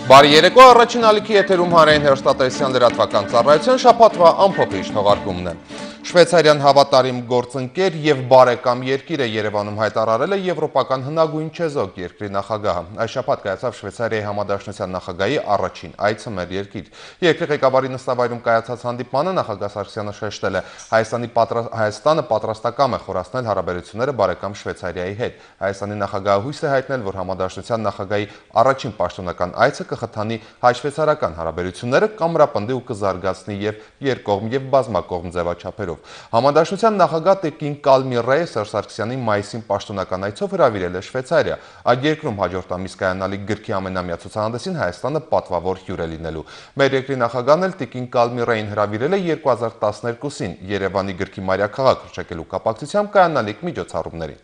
Բարի երեկո, առաջին ալիքի եթերում հանրային հեռուստատեսության լրատվական ծառայության շաբաթվա ամփոփիչ թողարկումն է։ Շվեյցարիան հավատարիմ գործընկեր եւ բարեկամ երկիր է Երևանում հայտարարել է եվրոպական հնագույն չեզոք երկրի նախագահը։ Այս շաբաթ կայացավ Շվեյցարիայի համադաշնության նախագահի առաջին այցը մեր երկիր։ Երկրի ղեկավարի նստավայրում կայացած հանդիպմանը նախագահ Սարգսյանը շեշտել է Հայաստանը պատրաստակամ է խորացնել հարաբերությունները բարեկամ Շվեյցարիայի հետ։ Հայաստանի նախագահը հույս է հայտնել, որ համադաշնության նախագահի առաջին պաշտոնական այցը կխթանի հայ-շվեյցարական հարաբերությունները, կամրապնդի ու կզարգացնի եւ երկկողմ եւ բազմակողմ ձևաչափերով։ Համադաշնության նախագահ տիկին Կալմիրեյը Սերժ Սարգսյանին մայիսին պաշտոնական այցով հրավիրել է Շվեյցարիա։ Այդ երկրում հաջորդ ամիս կայանալիք գրքի ամենամյա ցուցահանդեսին Հայաստանը պատվավոր հյուր է լինելու։ Մեր երկրի նախագահն էլ տիկին Կալմիրեյին հրավիրել է 2012-ին Երևանի գրքի մայրաքաղաք հռչակելու կապակցությամբ կայանալիք միջոցառումներին։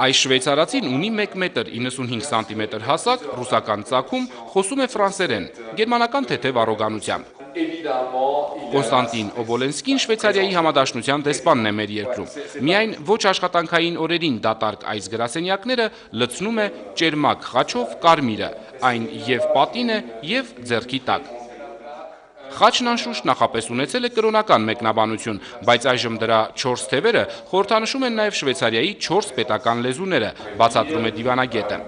Այս շվեյցարացին ունի 1 մետր 95 սանտիմետր հասակ, ռուսական ծագում, խոսում է ֆրանսերեն, գերմանական թեթև առոգանությամբ։ Կոնստանտին Օբոլենսկին Շվեյցարիայի համադաշնության դեսպանն է մեր երկրում։ Միայն ոչ աշխատանքային օրերին դատարկ այս գրասենյակները լցնում է ճերմակ խաչով կարմիրը, այն եւ պատին է եւ ձեռքի տակ։ Խաչն անշուշտ նախապես ունեցել է կրոնական մեկնաբանություն, բայց այժմ դրա 4 թևերը խորհրդանշում են նաև Շվեյցարիայի 4 պետական լեզուները, բացատրում է դիվանագետը։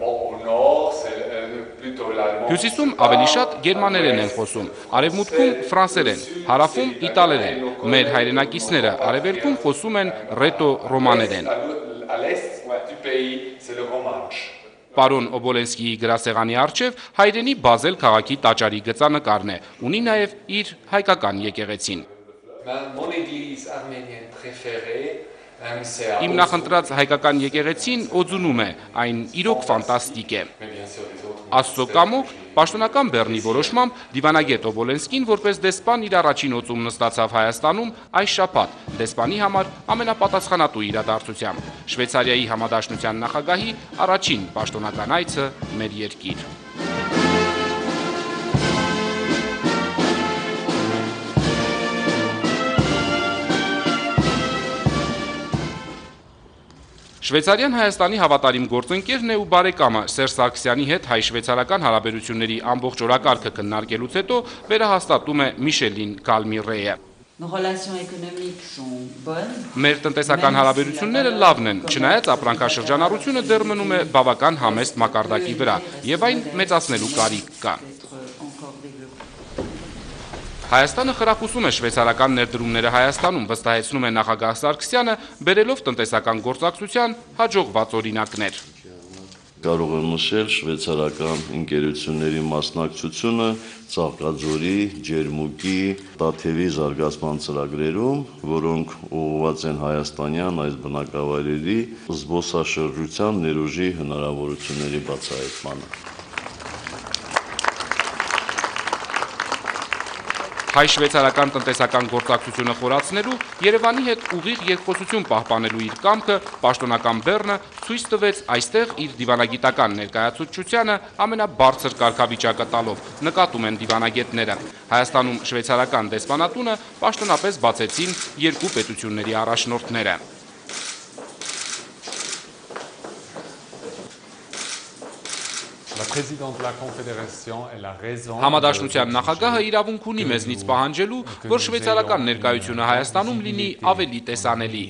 Հյուսիսում ավելի շատ գերմաներեն են խոսում, արևմուտքում ֆրանսերեն, հարավում իտալերեն, մեր հայրենակիցները արևելքում խոսում են ռետո-ռոմաներեն։ Պարոն Օբոլենսկիի գրասեղանի առջև հայրենի Բազել քաղաքի տաճարի գծանկարն է, ունի նաև իր հայկական եկեղեցին։ Իմ նախընտրած հայկական եկեղեցին օձունում է, այն իրոք ֆանտաստիկ է։ Աստծո կամոք, պաշտոնական բեռնի որոշմամբ դիվանագետ Օբոլենսկին որպես դեսպան իր առաջին օծում նստացավ Հայաստանում այս շաբաթ, դեսպանի համար ամենապատասխանատու իրադարձությամբ, Շվեյցարիայի համադաշնության նախագահի առաջին պաշտոնական այցը մեր երկիր։ Շվեյցարիան Հայաստանի հավատարիմ գործընկերն է ու բարեկամը Սերժ Սարգսյանի հետ հայ-շվեյցարական հարաբերությունների ամբողջ օրակարգը քննարկելուց հետո վերահաստատում է Միշելին Կալմիրեյը։ Մեր տնտեսական հարաբերությունները լավն են, չնայած ապրանքաշրջանառությունը դեռ մնում է բավական համեստ մակարդակի վրա, եւ այն մեծացնելու կարիք կա։ Հայաստանը խրախուսում է շվեյցարական ներդրումները Հայաստանում, վստահեցնում է նախագահ Սարգսյանը, բերելով տնտեսական գործակցության հաջողված օրինակներ։ Կարող եմ նշել շվեյցարական ընկերությունների մասնակցությունը Ծաղկաձորի, Ջերմուկի, Տաթևի զարգացման ծրագրերում, որոնք ուղղված են հայաստանյան այս բնակավայրերի զբոսաշրջության ներուժի հնարավորությունների բացահայտմանը։ Հայ-շվեյցարական տնտեսական գործակցությունը խորացնելու, Երևանի հետ ուղիղ երկխոսություն պահպանելու իր կամքը պաշտոնական բեռնը ցույց տվեց այստեղ իր դիվանագիտական ներկայացուցչությանը ամենաբարձր կարգավիճակը տալով, նկատում են դիվանագետները։ Հայաստանում շվեյցարական դեսպանատունը պաշտոնապես բացեցին երկու պետությունների առաջնորդները։ Համադաշնության նախագահը իրավունք ունի մեզնից պահանջելու, որ շվեյցարական ներկայությունը Հայաստանում լինի ավելի տեսանելի։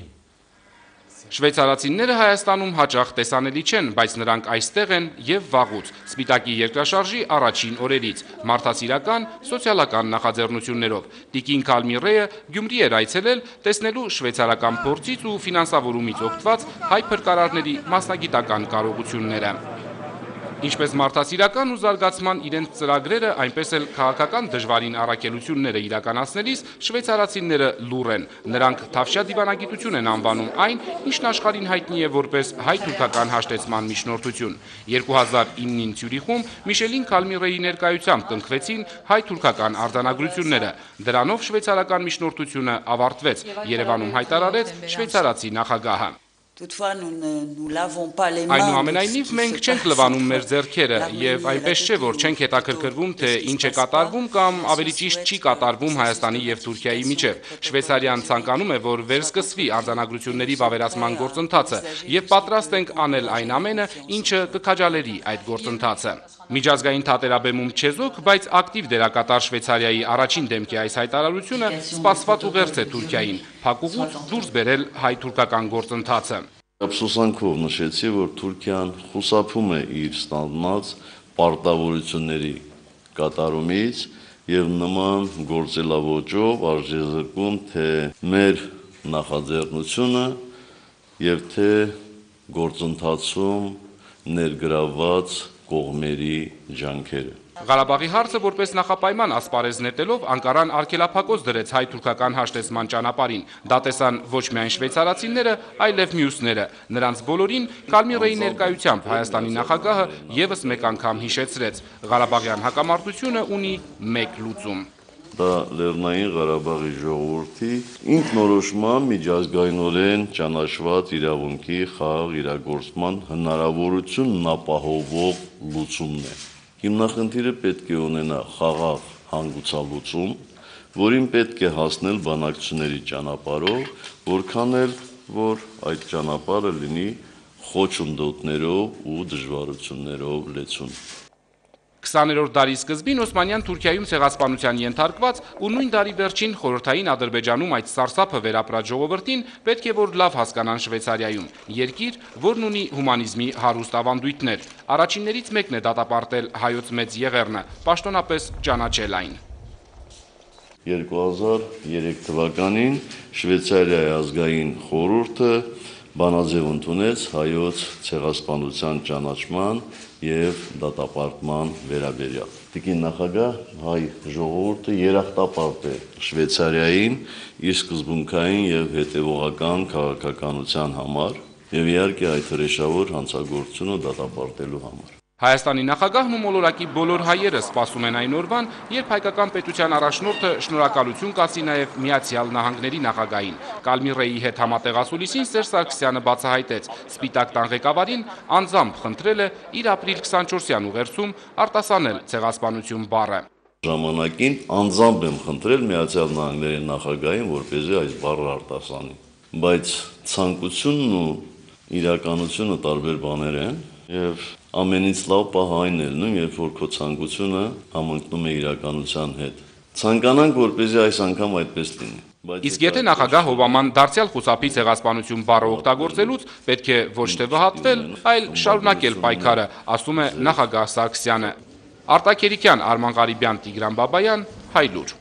Շվեյցարացիները Հայաստանում հաճախ տեսանելի չեն, բայց նրանք այստեղ են եւ վաղուց, Սպիտակի երկրաշարժի առաջին օրերից, մարդասիրական, սոցիալական նախաձեռնություններով։ Տիկին Կալմիրեյը Գյումրի էր այցելել տեսնելու շվեյցարական փորձից ու ֆինանսավորումից օգտված հայ փրկարարների մասնագիտական կարողությունները։ Ինչպես մարդասիրական ու զարգացման իրենց ծրագրերը, այնպես էլ քաղաքական դժվարին առաքելությունները իրականացնելիս շվեյցարացիները լուռ են։ Նրանք թավշյա դիվանագիտություն են անվանում այն, ինչն աշխարհին հայտնի է որպես հայ-թուրքական հաշտեցման միջնորդություն։ 2009-ին Ցյուրիխում Միշելին Կալմիրեյի ներկայությամբ կնքվեցին հայ-թուրքական արձանագրությունները։ Դրանով շվեյցարական միջնորդությունը ավարտվեց, Երևանում հայտարարեց շվեյցարացի նախագահը։ Այնուամենայնիվ մենք չենք լվանում մեր ձեռքերը եւ այնպես չէ, որ չենք հետաքրքրվում, թե ինչ է կատարվում կամ ավելի ճիշտ չի կատարվում Հայաստանի եւ Թուրքիայի միջեւ։ Շվեյցարիան ցանկանում է, որ վերսկսվի արձանագրությունների վավերացման գործընթացը եւ պատրաստ ենք անել այն ամենը, ինչը կքաջալերի այդ գործընթացը։ Միջազգային թատերաբեմում չեզոք, բայց ակտիվ դերակատար Շվեյցարիայի առաջին դեմքի այս հայտարարությունը սպասված ուղերձ է Թուրքիային, փակուղուց դուրս բերել հայ-թուրքական գործընթացը։ Ափսոսանքով նշեցի, որ Թուրքիան խուսափում է իր ստանձնած պարտավորությունների կատարումից եւ նման գործելավոճով արժեզրկում թե մեր նախաձեռնությունը եւ թե գործընթացում ներգրավված կողմերի ջանքերը։ Ղարաբաղի հարցը որպես նախապայման ասպարեզ նետելով Անկարան արգելափակոց դրեց հայ-թուրքական հաշտեցման ճանապարհին։ Դա տեսան ոչ միայն շվեյցարացիները, այլև մյուսները։ Նրանց բոլորին Կալմիրեի ներկայությամբ Հայաստանի նախագահը եւս մեկ անգամ հիշեցրեց. Ղարաբաղյան հակամարտությունը ունի մեկ լուծում։ Դա Լեռնային Ղարաբաղի ժողովրդի ինքնորոշման միջազգայինորեն ճանաչված իրավունքի խաղաղ իրագործման հնարավորությունն ապահովող լուծումն է։ Հիմնախնդիրը պետք է ունենա խաղաղ հանգուցալուծում, որին պետք է հասնել բանակցությունների ճանապարհով, որքան էլ որ այդ ճանապարհը լինի խոչընդոտներով ու դժվարություններով լեցուն։ 20-րդ դարի սկզբին Օսմանյան Թուրքիայում ցեղասպանության ենթարկված ու նույն դարի վերջին խորհրդային Ադրբեջանում այդ սարսափը վերապրած ժողովրդին պետք է որ լավ հասկանան Շվեյցարիայում, երկիր, որն ունի հումանիզմի հարուստ ավանդույթներ։ Առաջիններից մեկն է դատապարտել հայոց մեծ եղեռնը, պաշտոնապես ճանաչել այն։ 2003 թվականին Շվեյցարիայի ազգային խորհուրդը բանաձև ընդունեց հայոց ցեղասպանության ճանաչման եւ դատապարտման վերաբերյալ։ Տիկին նախագահ, հայ ժողովուրդը երախտապարտ է Շվեյցարիային իր սկզբունքային եւ հետեւողական քաղաքականության համար եւ իհարկե այդ հրեշավոր հանցագործությունը դատապարտելու համար։ Հայաստանի նախագահն ու մոլորակի բոլոր հայերը սպասում են այն օրվան, երբ հայկական պետության առաջնորդը շնորհակալություն կասի նաև Միացյալ Նահանգների նախագահին։ Կալմիրեի հետ համատեղ ասուլիսին Սերժ Սարգսյանը բացահայտեց. Սպիտակ տան ղեկավարին անձամբ խնդրել է իր ապրիլ 24-յան ուղերձում արտասանել ցեղասպանություն բառը։ Ժամանակին անձամբ եմ խնդրել Միացյալ Նահանգների նախագահին, որպեսզի այս բառը արտասանի։ Բայց ցանկությունն ու իրականությունը տարբեր բաներ են եւ ամենից լավ պահը այն է լինում, երբ որ քո ցանկությունը համընկնում է իրականության հետ։ Ցանկանանք, որպեսզի այս անգամ այդպես լինի։ Իսկ եթե նախագահ Օբաման դարձյալ խուսափի ցեղասպանություն բառը օգտագործելուց, պետք է ոչ թե վհատվել, այլ շարունակել պայքարը, ասում է նախագահ Սարգսյանը։ Արտակ Երիկյան, Արման Ղարիբյան, Տիգրան Բաբայան, Հայլուր։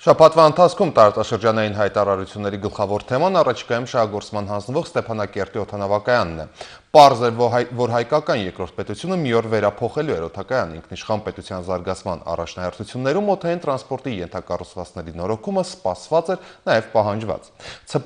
Շաբաթվա ընթացքում տարածաշրջանային հայտարարությունների գլխավոր թեման առաջիկայում շահագործման հանձնվող Ստեփանակերտի օդանավակայանն է։ Պարզ է, որ հայկական երկրորդ պետությունը մի օր վերափոխելու էր օդակայան ինքնիշխան պետության զարգացման առաջնահերթություններում օդային տրանսպորտի ենթակառուցվածքների նորոգումը սպասված էր, նաև պահանջված։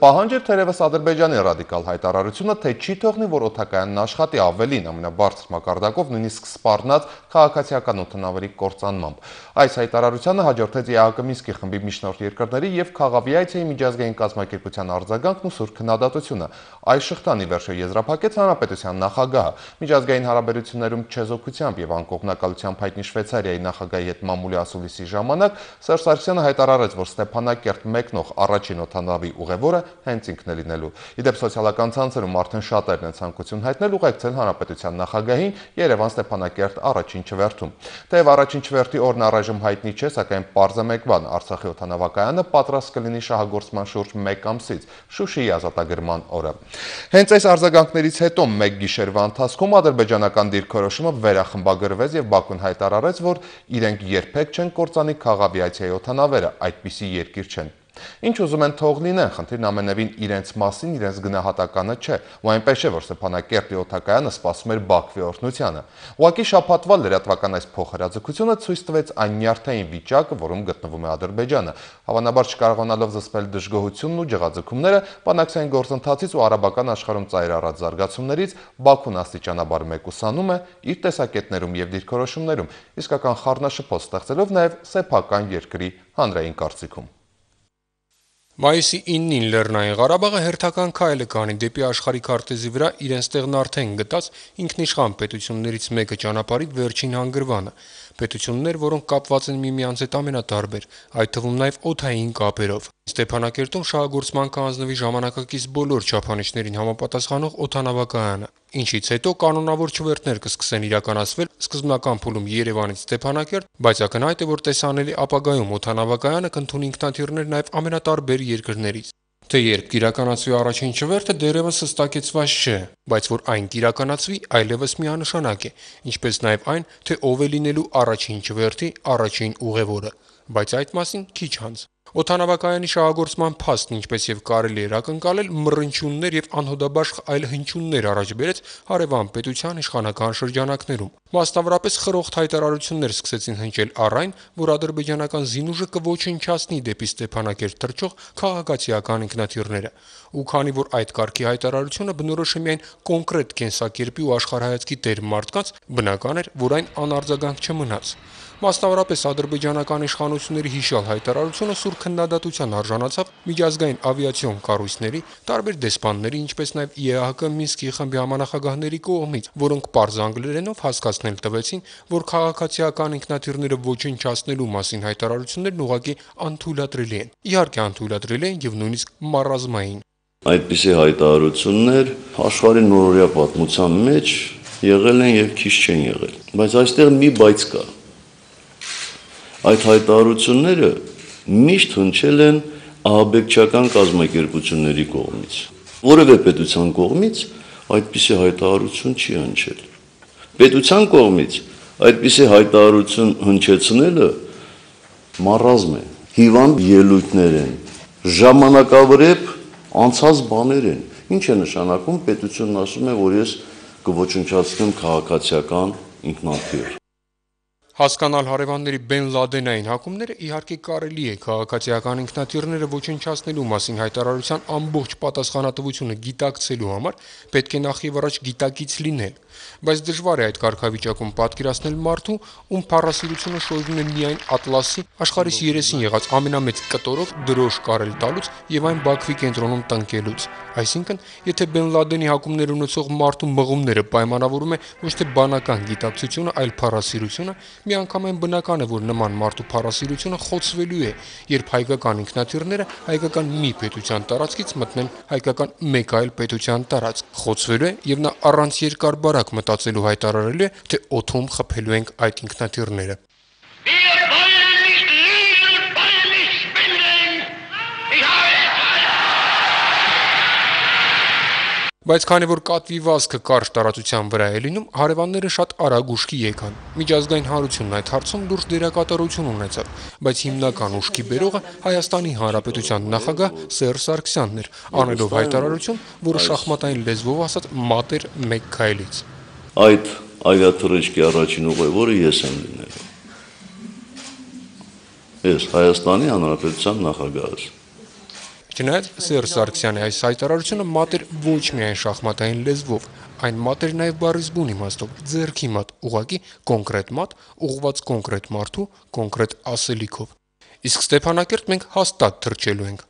Պահանջ էր թերևս Ադրբեջանի ռադիկալ հայտարարությունը, թե չի թողնի, որ օդակայանն աշխատի ավելին ամենաբարձր մակարդակով, նույնիսկ սպառնաց քաղաքացիական օդանավերի կործանմամբ։ Այս հայտարարությանը հաջորդեց ԵԱՀԿ Մինսկի խմբի միջնորդ երկրների եւ Խաղավիացիայի միջազգային կազմակերպության արձագանքն ու սուր քննադատությունը։ Այս շղթան ի վերջո եզրափակեց հանրապետության նախագահը։ Միջազգային հարաբերություններում չեզոքությամբ եւ անկողմնակալությամբ հայտնի Շվեյցարիայի նախագահի հետ մամուլի ասուլիսի ժամանակ Սերժ Սարգսյանը հայտարարեց, որ Ստեփանակերտ մեկնող առաջին օդանավի ուղևորը հենց ինքն է լինելու։ Իդեպ սոցիալական ցանցերում արդեն շատերն են ցանկություն հայտնել ուղեկցել հանրապետության նախագահին Երևան-Ստեփանակերտ առաջին չվերթում։ Թեև առաջին չվերթի օրն առայժմ հայտնի չէ, սակայն պարզ է մեկ բան, Արցախի օդանավակայանը պատրաստ կլինի շահագործման շուրջ 1 ամսից, Շուշիի ազատագրման օրը։ Հենց այս արձագանքներից հետո մեկ գիշերվա ընթացքում ադրբեջանական դիրքորոշումը վերախմբագրվեց եւ Բաքուն հայտարարեց, որ իրենք երբեք չեն կործանի Խաղավիացիայի օդանավերը, այդպիսի երկիր չեն։ Ինչ ուզում են թող լինեն, խնդիրն ամենևին իրենց մասին, իրենց գնահատականը չէ, ու այնպես չէ, որ Ստեփանակերտի օդակայանը սպասում էր Բաքվի օրհնությանը։ Ուղղակի շաբաթվա լրատվական այս փոխհրաձգությունը ցույց տվեց այն նյարդային վիճակը, որում գտնվում է Ադրբեջանը։ Հավանաբար չկարողանալով զսպել դժգոհությունն ու ջղաձգումները, բանակցային գործընթացից ու արաբական աշխարհում ծայր առած զարգացումներից Բաքուն աստիճանաբար մեկուսանում է իր տեսակետներում եւ դիրքորոշումներում, իսկական խառնաշփոթ ստեղծելով նաեւ սեփական երկրի հանրային կարծիքում։ Մայիսի 9-ին Լեռնային Ղարաբաղը հերթական քայլ է կանի դեպի աշխարհի քարտեզի վրա իրենց տեղն արդեն գտած ինքնիշխան պետություններից մեկը ճանապարհի վերջին հանգրվանը, պետություններ, որոնք կապված են միմյանց հետ ամենատարբեր, այդ թվում նաև օդային կապերով։ Ստեփանակերտում շահագործման կհանձնվի ժամանակակից բոլոր չափանիշներին համապատասխանող օդանավակայանը, ինչից հետո կանոնավոր չվերթներ կսկսեն իրականացվել սկզբնական փուլում Երևանից Ստեփանակերտ, բայց ակնհայտ է, որ տեսանելի ապագայում օդանավակայանը կընդունի ինքնաթիռներ նաև ամենատարբեր երկրներից։ Թե երբ կիրականացվի առաջին չվերթը դեռևս հստակեցված չէ, բայց որ այն կիրականացվի այլևս միանշանակ է, ինչպես նաև այն, թե ով է լինելու առաջին չվերթի առաջին ուղևորը, բայց այդ մասին քիչ անց։ Օդանավակայանի շահագործման փաստն, ինչպես եւ կարելի էր ակնկալել, մռնչյուններ եւ անհոդաբաշխ այլ հնչյուններ առաջ բերեց հարևան պետության իշխանական շրջանակներում։ Մասնավորապես խրոխտ հայտարարություններ սկսեցին հնչել առ այն, որ ադրբեջանական զինուժը կոչնչացնի դեպի Ստեփանակերտ թռչող քաղաքացիական ինքնաթիռները։ Ու քանի որ այդ կարգի հայտարարությունը բնորոշ է միայն կոնկրետ կենսակերպի ու աշխարհայացքի տեր մարդկանց, բնական էր, որ այն անարձագանք չմնաց։ Մասնավորապես ադրբեջանական իշխանությունների հիշյալ հայտարարությունը սուր քննադատության արժանացավ միջազգային ավիացիոն կառույցների, տարբեր դեսպանների, ինչպես նաև ԵԱՀԿ Մինսկի խմբի համանախագահների կողմից, որոնք պարզ անգլերենով հասկացնել տվեցին, որ քաղաքացիական ինքնաթիռները ոչնչացնելու մասին հայտարարություններն ուղղակի անթույլատրելի են։ Իհարկե անթույլատրելի են եւ նույնիսկ մառազմային։ Այդպիսի հայտարարություններ աշխարհի նորորյա պատմության մեջ եղել են եւ քիչ չեն եղել, բայց այստեղ մի բայց կա։ Այդ հայտարարությունները միշտ հնչել են ահաբեկչական կազմակերպությունների կողմից։ Որևէ պետության կողմից այդպիսի հայտարարություն չի հնչել։ Պետության կողմից այդպիսի հայտարարություն հնչեցնելը մառազմ է, հիվանդ ելույթներ են, ժամանակավրեպ անցած բաներ են։ Ինչ է նշանակում պետությունն ասում է, որ ես կոչնչացնեմ քաղաքացիական ինքնաթիռ։ Հասկանալ հարևանների Բեն Լադենային հակումները իհարկե կարելի է, քաղաքացիական ինքնաթիռները ոչնչացնելու մասին հայտարարության ամբողջ պատասխանատվությունը գիտակցելու համար պետք է նախ եւ առաջ գիտակից լինել, բայց դժվար է այդ կարգավիճակում պատկերացնել մարդու, ում փառասիրությունը շոյվում է միայն Ատլասի աշխարհիս երեսին եղած ամենամեծ կտորով դրոշ կարել տալուց եւ այն Բաքվի կենտրոնում տնկելուց։ Այսինքն, եթե Բեն Լադենի հակումներ ունեցող մարդու մղումները պայմանավորում է ոչ թե բանական գիտակցությունը, այլ փառասիրությունը, միանգամայն բնական է, որ նման մարդու փառասիրությունը խոցվելու է, երբ հայկական ինքնաթիռները հայկական մի պետության տարածքից մտնեն հայկական մեկ այլ պետության տարածք, խոցվելու է եւ նա առանց երկար բարակ մտածելու հայտարարելու է, թե օդում խփելու ենք այդ ինքնաթիռները։ Բայց քանի որ կատվի վազքը կարճ տարածության վրա է լինում, հարևանները շատ արագ ուշքի եկան։ Միջազգային հանրությունն այդ հարցում լուրջ դերակատարություն ունեցավ, բայց հիմնական ուշքի բերողը Հայաստանի Հանրապետության նախագահ Սերժ Սարգսյանն էր, անելով հայտարարություն, որը շախմատային լեզվով ասած մատ էր մեկ քայլից։ Այդ ավիաթռիչքի առաջին ուղևորը ես եմ լինել։ Ես Հայաստանի Հանրապետության նախագահը։ Չնայած Սերժ Սարգսյանի այս հայտարարությունը մատ էր ոչ միայն շախմատային լեզվով, այն մատ էր նաև բառի բուն իմաստով, ձեռքի մատ, ուղղակի կոնկրետ մատ, ուղղված կոնկրետ մարդու, կոնկրետ ասելիքով։ Իսկ Ստեփանակերտ մենք հաստատ թռչելու ենք։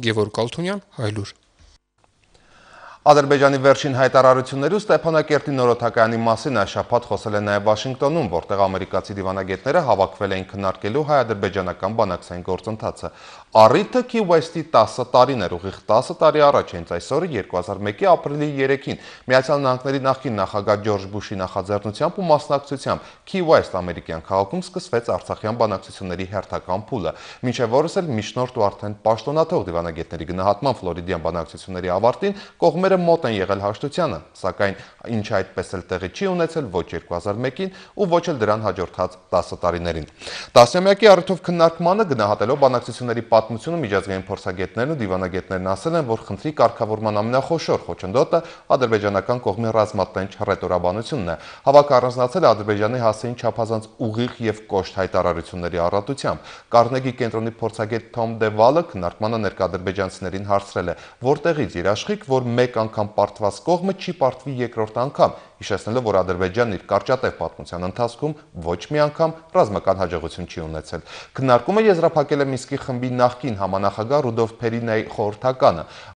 Գևորգ Ալթունյան, Հայլուր։ Ադրբեջանի վերջին հայտարարություններում Ստեփանակերտի նորօդակայանի մասին այս շաբաթ խոսել է նաև Վաշինգտոնում, որտեղ ամերիկացի դիվանագետները հավաքվել էին քննարկելու հայ-ադրբեջանական բանակցային գործընթացը։ Առիթը Key West-ի 10 տարին էր, ուղիղ 10 տարի առաջ, հենց այսօրը 2001-ի ապրիլի 3-ին Միացյալ Նահանգների նախկին նախագահ Ջորջ Բուշի նախաձեռնությամբ ու մասնակցությամբ Key West ամերիկյան քաղաքում սկսվեց Արցախյան բանակցությունների հերթական փուլը։ Մինչև օրս էլ միջնորդ ու արդեն պաշտոնաթող դիվանագետների գնահատման ֆլորիդյան բանակցությունների ավարտին կողմերը մոտ են եղել հաշտությանը, սակայն ինչը այդպես էլ տեղի չի ունեցել ոչ 2001-ին ու ոչ էլ դրան հաջորդած 10 տարիներին։ Տասնամյակի առիթով քննարկմանը գնահատելով բանակցությունների պատմությունը միջազգային փորձագետներն ու դիվանագետներն ասել են, որ խնդրի կարգավորման ամենախոշոր խոչընդոտը ադրբեջանական կողմի ռազմատենչ հռետորաբանությունն է։ Հավաքը առանձնացել է Ադրբեջանի հասցեին չափազանց ուղիղ եւ կոշտ հայտարարությունների առատությամբ։ Կարնեգի կենտրոնի փորձագետ Թոմ Դեվալը քննարկմանը ներկա ադրբեջանցիներին հարցրել է, որտեղից երաշխիք, որ մեկ անգամ պարտված կողմը չի պարտվի երկրորդ անգամ, հիշեցնելով, որ Ադրբեջանն իր կարճատև պատմության ընթացքում ոչ մի անգամ ռազմական հաջողություն չի ունեցել։ Քննարկումը եզրափակել է Մինսկի խմբի նախկին համանախագահ Ռուդոլֆ Փերինայի խորհրդականը։